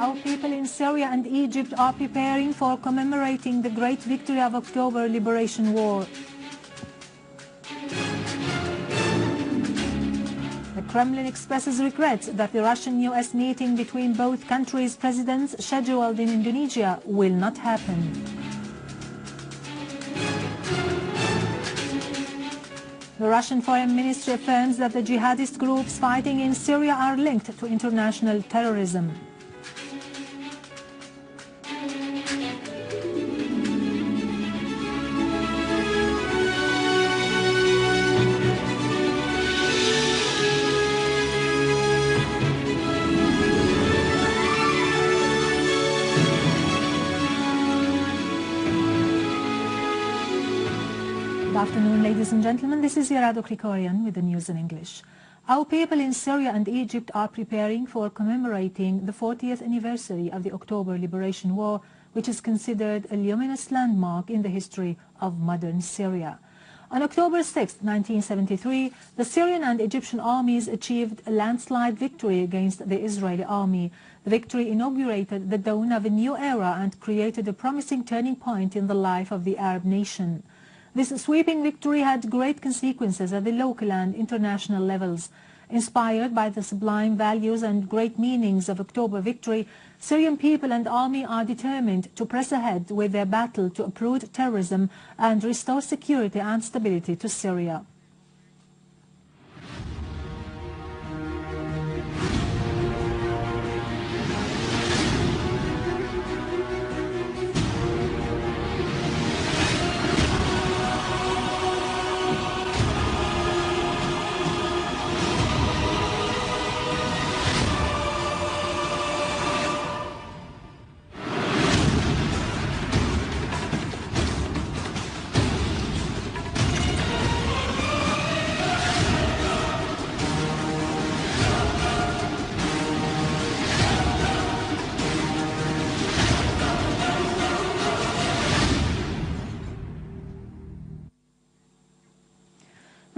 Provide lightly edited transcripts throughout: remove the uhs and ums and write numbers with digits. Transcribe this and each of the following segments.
Our people in Syria and Egypt are preparing for commemorating the great victory of October Liberation War. The Kremlin expresses regret that the Russian-US meeting between both countries' presidents scheduled in Indonesia will not happen. The Russian Foreign Ministry affirms that the jihadist groups fighting in Syria are linked to international terrorism. Good afternoon, ladies and gentlemen. This is Yarado Krikorian with the news in English. Our people in Syria and Egypt are preparing for commemorating the 40th anniversary of the October Liberation War, which is considered a luminous landmark in the history of modern Syria. On October 6, 1973, the Syrian and Egyptian armies achieved a landslide victory against the Israeli army. The victory inaugurated the dawn of a new era and created a promising turning point in the life of the Arab nation. This sweeping victory had great consequences at the local and international levels. Inspired by the sublime values and great meanings of October victory, Syrian people and army are determined to press ahead with their battle to uproot terrorism and restore security and stability to Syria.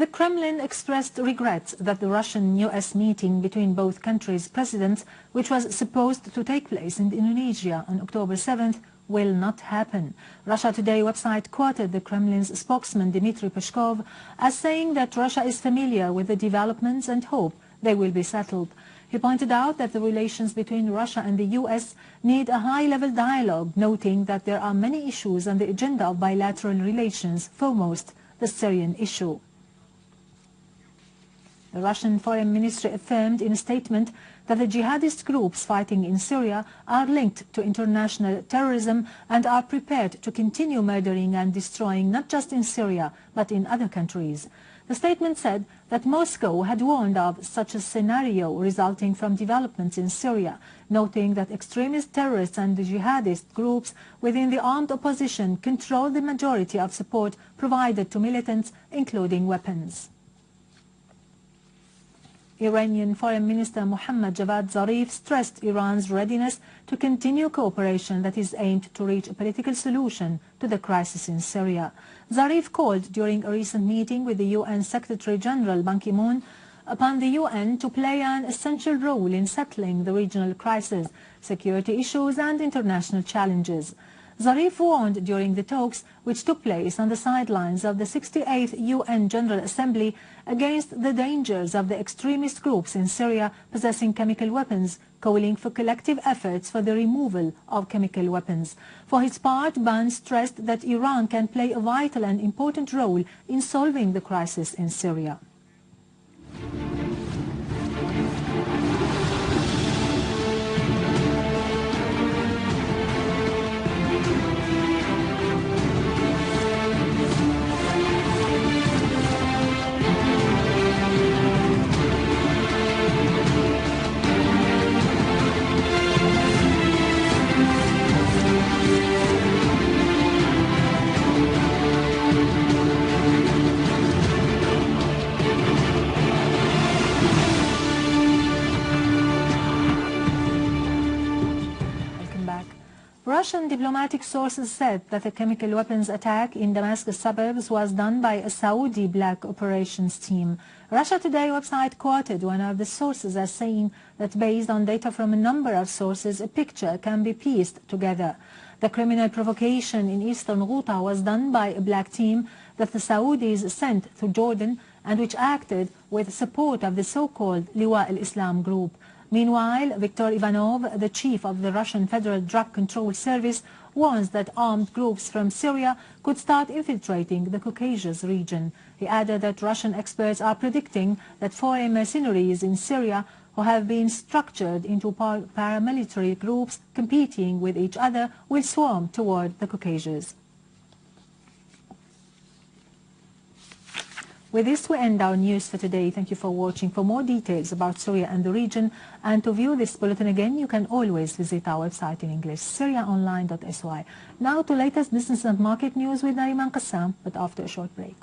The Kremlin expressed regret that the Russian-US meeting between both countries' presidents, which was supposed to take place in Indonesia on October 7th, will not happen. Russia Today website quoted the Kremlin's spokesman Dmitry Peskov as saying that Russia is familiar with the developments and hope they will be settled. He pointed out that the relations between Russia and the US need a high-level dialogue, noting that there are many issues on the agenda of bilateral relations, foremost the Syrian issue. The Russian Foreign Ministry affirmed in a statement that the jihadist groups fighting in Syria are linked to international terrorism and are prepared to continue murdering and destroying not just in Syria but in other countries. The statement said that Moscow had warned of such a scenario resulting from developments in Syria, noting that extremist terrorists and the jihadist groups within the armed opposition control the majority of support provided to militants, including weapons. Iranian Foreign Minister Mohammad Javad Zarif stressed Iran's readiness to continue cooperation that is aimed to reach a political solution to the crisis in Syria. Zarif called during a recent meeting with the UN Secretary-General Ban Ki-moon upon the UN to play an essential role in settling the regional crisis, security issues and international challenges. Zarif warned during the talks, which took place on the sidelines of the 68th UN General Assembly, against the dangers of the extremist groups in Syria possessing chemical weapons, calling for collective efforts for the removal of chemical weapons. For his part, Ban stressed that Iran can play a vital and important role in solving the crisis in Syria. Russian diplomatic sources said that the chemical weapons attack in Damascus suburbs was done by a Saudi Black Operations Team. Russia Today website quoted one of the sources as saying that based on data from a number of sources, a picture can be pieced together. The criminal provocation in eastern Ghouta was done by a black team that the Saudis sent to Jordan and which acted with support of the so-called Liwa al-Islam group. Meanwhile, Viktor Ivanov, the chief of the Russian Federal Drug Control Service, warns that armed groups from Syria could start infiltrating the Caucasus region. He added that Russian experts are predicting that foreign mercenaries in Syria who have been structured into paramilitary groups competing with each other will swarm toward the Caucasus. With this, we end our news for today. Thank you for watching. For more details about Syria and the region, and to view this bulletin again, you can always visit our website in English, syriaonline.sy. Now to latest business and market news with Nariman Qassam, but after a short break.